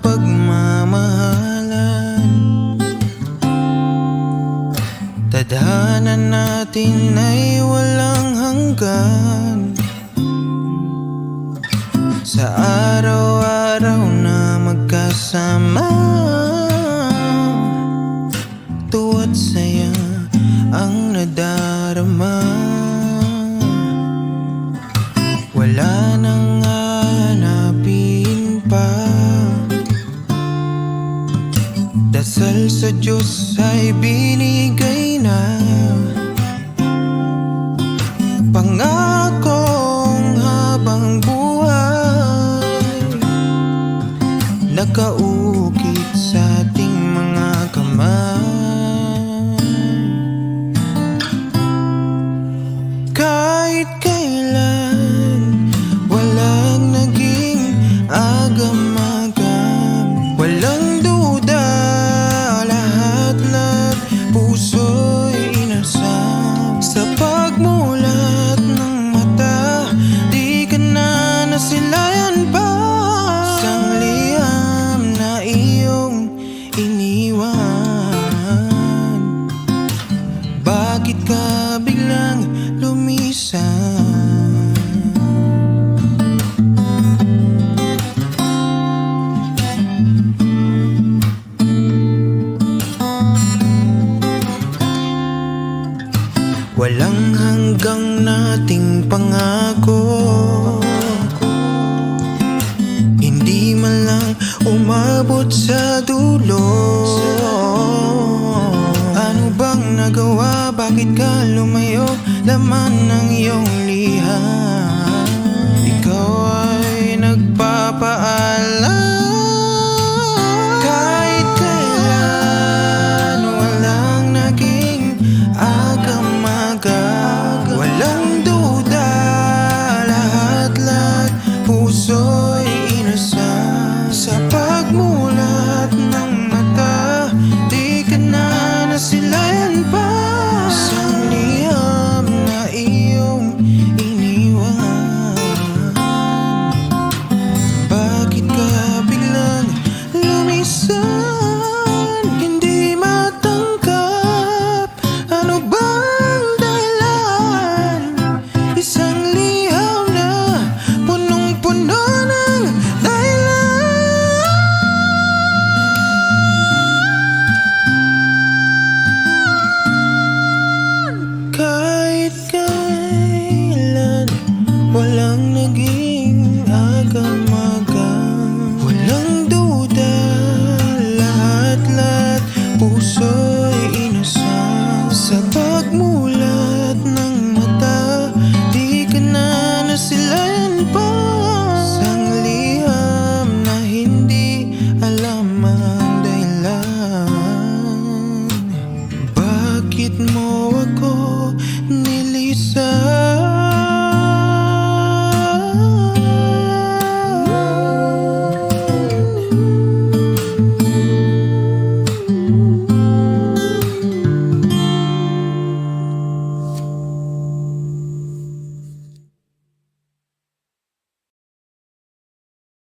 pagmamahalan. Tadhana natin ay walang hanggan. Sa araw-araw na magkasama, tuwa't saya ang nadarama. Wala nang hanapin pa. Dasal sa Diyos ay binigay na. Pangakong habang buhay nakaukit sa ating mga kamay. Kahit kailan walang naging agam-agam, walang duda, lahat-lahat puso'y inasam. Sa pagmulat ng mata, di ka na nasilayan pa. Sang liham na iyong iniwan, bakit ka biglang lumisan? Walang hanggang nating pangako, hindi man lang umabot sa dulo. Ano bang nagawa? Bakit ka lumayo? Laman ng iyong liha